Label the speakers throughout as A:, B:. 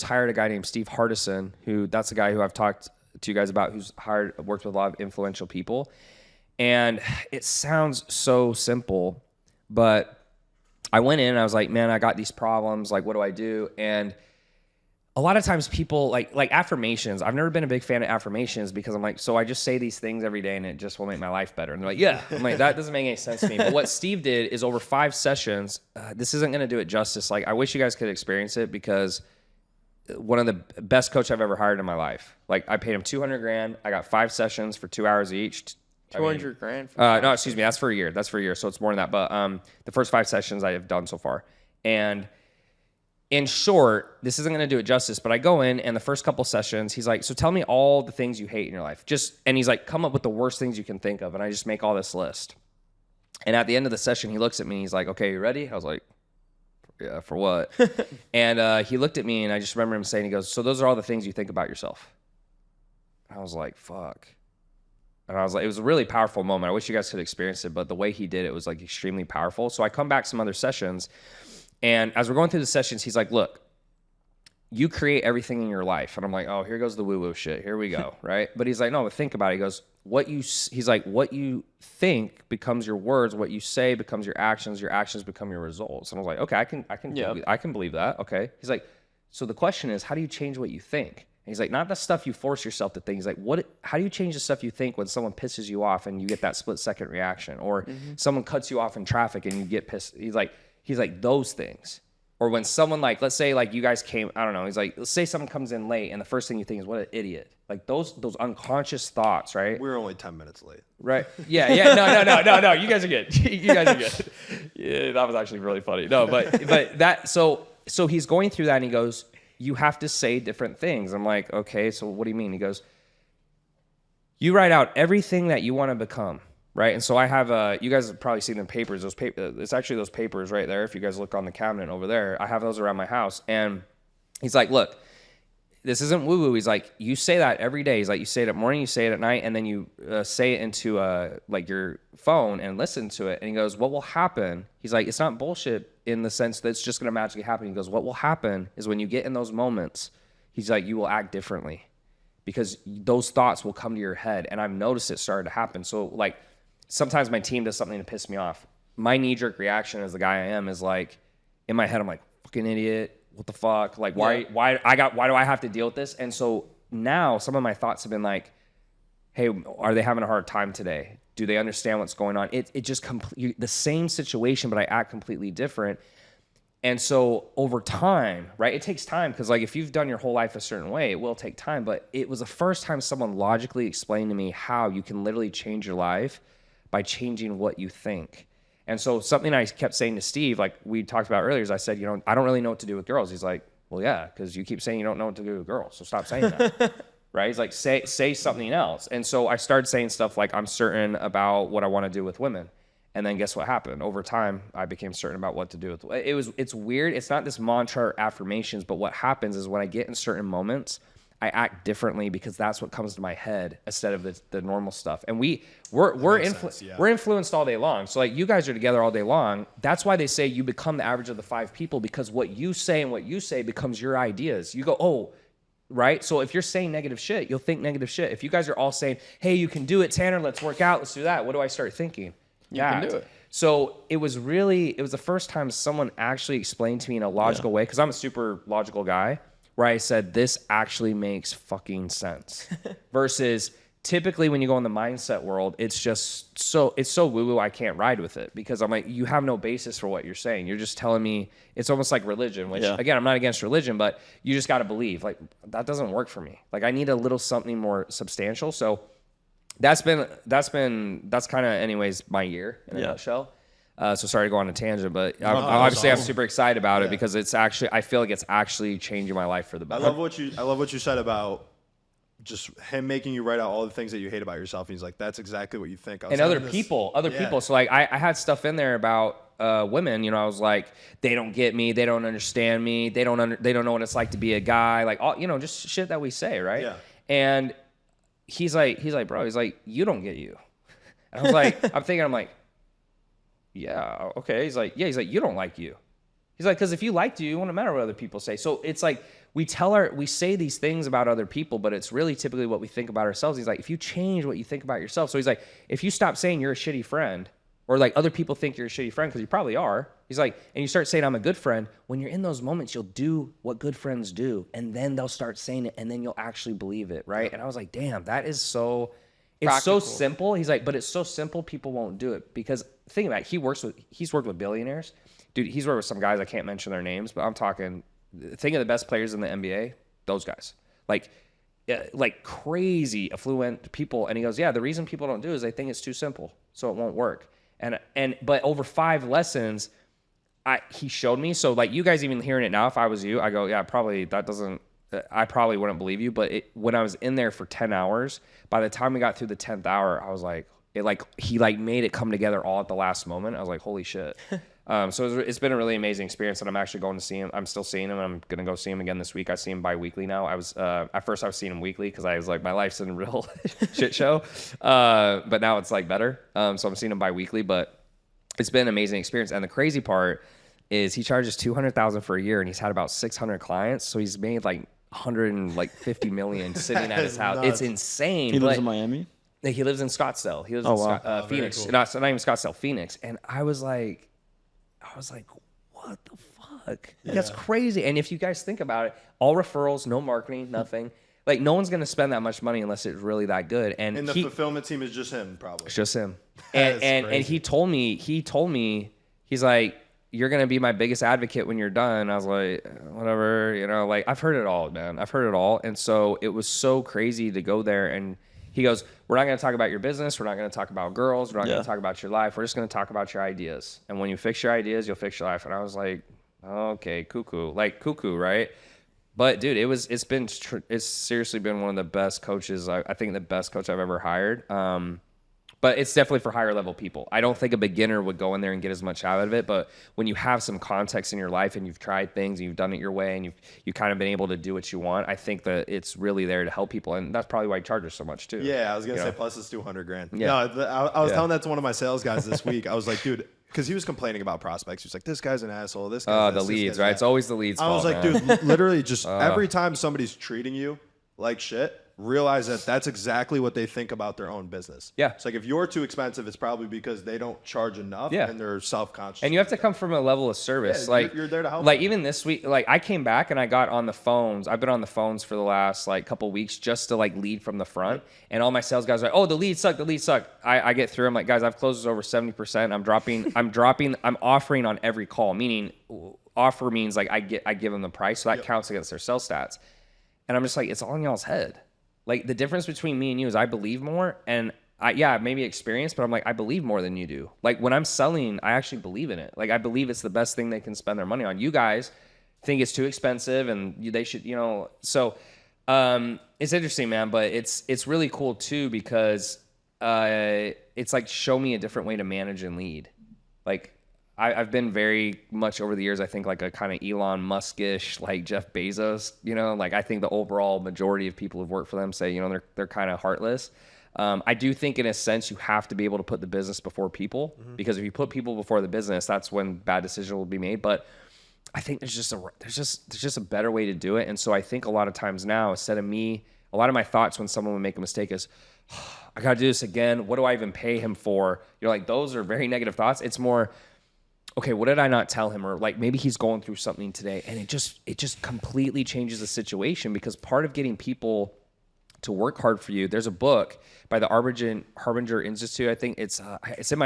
A: hired a guy named Steve Hardison, that's the guy who I've talked to you guys about, who's worked with a lot of influential people. And it sounds so simple, but I went in and I was like, man, I got these problems. Like, what do I do? And a lot of times people like affirmations. I've never been a big fan of affirmations because I'm like, so I just say these things every day and it just will make my life better. And they're like, yeah. I'm like, that doesn't make any sense to me. But what Steve did is over 5 sessions, this isn't going to do it justice. Like, I wish you guys could experience it because one of the best coach I've ever hired in my life. Like, I paid him $200,000. I got 5 sessions for 2 hours each.
B: $200,000?
A: No, excuse me. That's for a year. So it's more than that. But the first 5 sessions I have done so far. And in short, this isn't going to do it justice, but I go in and the first couple sessions, he's like, so tell me all the things you hate in your life. And he's like, come up with the worst things you can think of. And I just make all this list. And at the end of the session, he looks at me and he's like, okay, you ready? I was like, yeah, for what? And he looked at me and I just remember him saying, he goes, so those are all the things you think about yourself. I was like, fuck. And I was like, it was a really powerful moment. I wish you guys could experience it, but the way he did it was like extremely powerful. So I come back some other sessions. And as we're going through the sessions, he's like, look, you create everything in your life. And I'm like, oh, here goes the woo-woo shit. Here we go, right? But he's like, no, but think about it. He goes, what you think becomes your words. What you say becomes your actions become your results. And I was like, okay, I can believe that. Okay. He's like, so the question is, how do you change what you think? And he's like, not the stuff you force yourself to think. He's like, how do you change the stuff you think when someone pisses you off and you get that split-second reaction? Or someone cuts you off in traffic and you get pissed. He's like, those things. Or when someone, like, let's say, like, you guys came, I don't know, he's like, let's say someone comes in late and the first thing you think is, what an idiot. Like, those unconscious thoughts, right?
C: We're only 10 minutes late.
A: Right. Yeah. No. You guys are good. You guys are good. Yeah, that was actually really funny. No, but that, so he's going through that and he goes, you have to say different things. I'm like, okay, so what do you mean? He goes, you write out everything that you want to become. Right. And so I have, you guys have probably seen the papers, it's actually those papers right there. If you guys look on the cabinet over there, I have those around my house. And he's like, look, this isn't woo woo. He's like, you say that every day. He's like, you say it at morning, you say it at night, and then you say it into like your phone and listen to it. And he goes, what will happen? He's like, it's not bullshit in the sense that it's just going to magically happen. He goes, what will happen is when you get in those moments, he's like, you will act differently because those thoughts will come to your head. And I've noticed it started to happen. So like, sometimes my team does something to piss me off. My knee-jerk reaction as the guy I am is like, in my head, I'm like, fucking idiot. What the fuck? Like, why do I have to deal with this? And so now some of my thoughts have been like, hey, are they having a hard time today? Do they understand what's going on? It just the same situation, but I act completely different. And so over time, right, it takes time because like if you've done your whole life a certain way, it will take time. But it was the first time someone logically explained to me how you can literally change your life by changing what you think. And so something I kept saying to Steve, like we talked about earlier, is I said, I don't really know what to do with girls. He's like, well, yeah, because you keep saying you don't know what to do with girls. So stop saying that. Right? He's like, say something else. And so I started saying stuff like, I'm certain about what I want to do with women. And then guess what happened? Over time, I became certain about what to do with it's weird. It's not this mantra or affirmations, but what happens is when I get in certain moments, I act differently because that's what comes to my head instead of the normal stuff. And we're influenced all day long. So like you guys are together all day long. That's why they say you become the average of the 5 people because what you say and what you say becomes your ideas. You go, oh, right? So if you're saying negative shit, you'll think negative shit. If you guys are all saying, hey, you can do it, Tanner, let's work out, let's do that. What do I start thinking?
B: You can do it.
A: So it was the first time someone actually explained to me in a logical way, because I'm a super logical guy, where I said, this actually makes fucking sense. Versus typically when you go in the mindset world, it's just so woo-woo, I can't ride with it. Because I'm like, you have no basis for what you're saying. You're just telling me, it's almost like religion, which again, I'm not against religion, but you just got to believe. Like, that doesn't work for me. Like, I need a little something more substantial. So that's kind of anyways my year in a nutshell. So sorry to go on a tangent, but obviously I'm super excited about it because I feel like it's actually changing my life for the better.
C: I love what you said about just him making you write out all the things that you hate about yourself. And he's like, that's exactly what you think.
A: And other people. So like I had stuff in there about women. I was like, they don't get me, they don't understand me, they don't know what it's like to be a guy. Like all, just shit that we say, right? Yeah. And he's like, bro, you don't get you. And I was like, I'm like, yeah, okay. He's like, you don't like you. He's like, because if you liked you, it wouldn't matter what other people say. So it's like we say these things about other people, but it's really typically what we think about ourselves. He's like, if you change what you think about yourself. So he's like, if you stop saying you're a shitty friend, or like other people think you're a shitty friend, because you probably are. He's like, and you start saying I'm a good friend, when you're in those moments, you'll do what good friends do. And then they'll start saying it, and then you'll actually believe it, right? And I was like, damn, that is so, it's
B: practical.
A: so simple. He's like, but it's so simple, people won't do it. Because think about it, he's worked with billionaires. Dude, he's worked with some guys, I can't mention their names, but I'm talking, think of the best players in the NBA, those guys. Like crazy affluent people. And he goes, yeah, the reason people don't do it is they think it's too simple, so it won't work. But over 5 lessons, he showed me. So like you guys even hearing it now, if I was you, I go, yeah, I probably wouldn't believe you. But when I was in there for 10 hours, by the time we got through the 10th hour, I was like, he made it come together all at the last moment. I was like, holy shit. So it's been a really amazing experience, and I'm actually going to see him. I'm still seeing him, and I'm going to go see him again this week. I see him bi-weekly now. At first I was seeing him weekly because I was like, my life's in a real shit show. But now it's like better. So I'm seeing him bi-weekly, but it's been an amazing experience. And the crazy part is he charges $200,000 for a year, and he's had about 600 clients. So he's made like 150 million sitting at his house.
C: Nuts.
A: It's insane.
D: He lives in Miami?
A: He lives in Scottsdale. He lives in Phoenix.
C: Cool.
A: Not even Scottsdale, Phoenix. And I was like, what the fuck? That's crazy. And if you guys think about it, all referrals, no marketing, nothing. Like no one's gonna spend that much money unless it's really that good. And
C: the fulfillment team is just him, probably.
A: it's just him.
C: That is
A: And
C: crazy.
A: he told me, he's like, you're gonna be my biggest advocate when you're done. I was like, whatever, like I've heard it all, man. I've heard it all. And so it was so crazy to go there, and he goes, we're not going to talk about your business. We're not going to talk about girls. We're not going to talk about your life. We're just going to talk about your ideas. And when you fix your ideas, you'll fix your life. And I was like, okay, cuckoo, right? But dude, it's seriously been one of the best coaches. I think the best coach I've ever hired. But it's definitely for higher level people. I don't think a beginner would go in there and get as much out of it. But when you have some context in your life and you've tried things and you've done it your way and you've kind of been able to do what you want, I think that it's really there to help people. And that's probably why he charges so much too.
C: Yeah, I was going to say plus it's $200,000.
A: Yeah.
C: No, I was telling that to one of my sales guys this week. I was like, dude, because he was complaining about prospects. He was like, this guy's an asshole. This guy's
A: the
C: this
A: leads,
C: guy's
A: right?
C: that.
A: It's always the leads.
C: I was
A: fault,
C: like,
A: man.
C: dude, literally just every time somebody's treating you like shit, realize that that's exactly what they think about their own business.
A: Yeah.
C: It's like if you're too expensive, it's probably because they don't charge enough and they're self-conscious.
A: And you have to come from a level of service.
C: Yeah,
A: like
C: you're there to help
A: Like
C: them.
A: even this week, like I came back and I got on the phones. I've been on the phones for the last like couple weeks just to like lead from the front. And all my sales guys are like, oh, the leads suck. I get through. I'm like, guys, I've closed over 70%. I'm offering on every call, meaning offer means like I give them the price. So that counts against their sales stats. And I'm just like, it's all in y'all's head. Like the difference between me and you is I believe more, and maybe experience, but I'm like, I believe more than you do. Like when I'm selling, I actually believe in it. Like I believe it's the best thing they can spend their money on. You guys think it's too expensive and they should, so it's interesting, man, but it's really cool too, because it's like, show me a different way to manage and lead. Like I've been very much over the years, I think like a kind of Elon Musk-ish, like Jeff Bezos, like I think the overall majority of people who've worked for them say, they're kind of heartless. I do think in a sense you have to be able to put the business before people, because if you put people before the business, that's when bad decisions will be made. But I think there's just a better way to do it. And so I think a lot of times now, instead of me, a lot of my thoughts when someone would make a mistake is, I got to do this again. What do I even pay him for? You're like, those are very negative thoughts. It's more, okay, what did I not tell him? Or like maybe he's going through something today, and it just completely changes the situation, because part of getting people to work hard for you, there's a book by the Harbinger Institute. I think it's in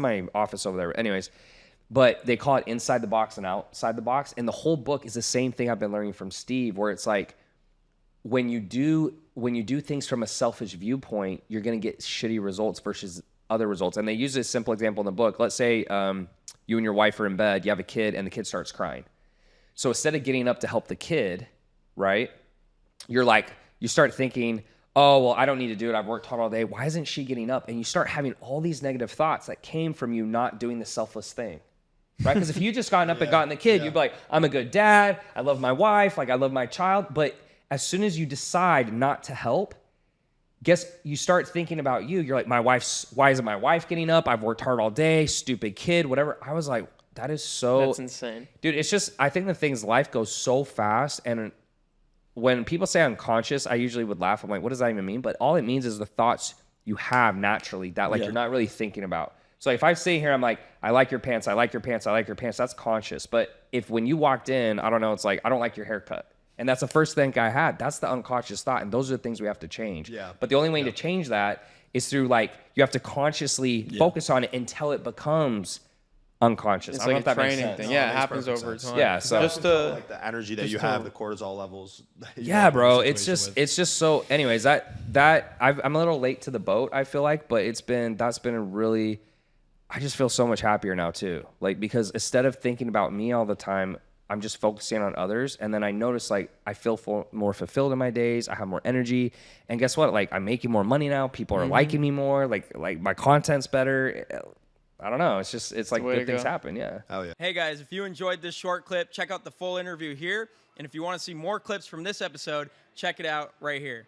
A: my office over there. Anyways, but they call it Inside the Box and Outside the Box. And the whole book is the same thing I've been learning from Steve, where it's like, when you do things from a selfish viewpoint, you're going to get shitty results versus other results. And they use this simple example in the book. Let's say you and your wife are in bed, you have a kid, and the kid starts crying. So instead of getting up to help the kid, right, you start thinking, oh, well, I don't need to do it. I've worked hard all day. Why isn't she getting up? And you start having all these negative thoughts that came from you not doing the selfless thing, right? Because if you just gotten up and gotten the kid, you'd be like, I'm a good dad. I love my wife. Like, I love my child. But as soon as you decide not to help, you start thinking about you. You're like, why isn't my wife getting up? I've worked hard all day, stupid kid, whatever. I was like, that's insane.
B: Dude,
A: Dude, it's just, I think the things, life goes so fast, and when people say unconscious, I usually would laugh. I'm like, what does that even mean? But all it means is the thoughts you have naturally that like you're not really thinking about. So if I sit here, I'm like, I like your pants, I like your pants, I like your pants. That's conscious. But if when you walked in, I don't know, it's like, I don't like your haircut. And that's the first thing I had. That's the unconscious thought. And those are the things we have to change.
C: Yeah.
A: But the only way to change that is through like, you have to consciously focus on it until it becomes unconscious.
B: It's
A: I don't
B: like
A: know
B: a
A: if that makes
B: training
A: sense.
B: thing.
C: No,
B: Yeah,
C: it
B: it
C: makes
B: happens
C: perfect
B: over
C: sense.
B: time.
A: Yeah, so
B: just to
C: Like the energy that
B: just
C: you
B: to-
C: have, the cortisol levels. that you
A: Yeah,
C: have in
A: bro.
C: the
A: It's
C: situation
A: just so. Anyways, I'm a little late to the boat. I feel like, but that's been a really. I just feel so much happier now too. Like because instead of thinking about me all the time, I'm just focusing on others, and then I notice like I feel more fulfilled in my days. I have more energy, and guess what? Like I'm making more money now. People are liking me more. Like my content's better. I don't know. It's like
B: way
A: good
B: to
A: things
B: go.
A: happen. Yeah.
C: Hell yeah.
D: Hey guys, if you enjoyed this short clip, check out the full interview here. And if you want to see more clips from this episode, check it out right here.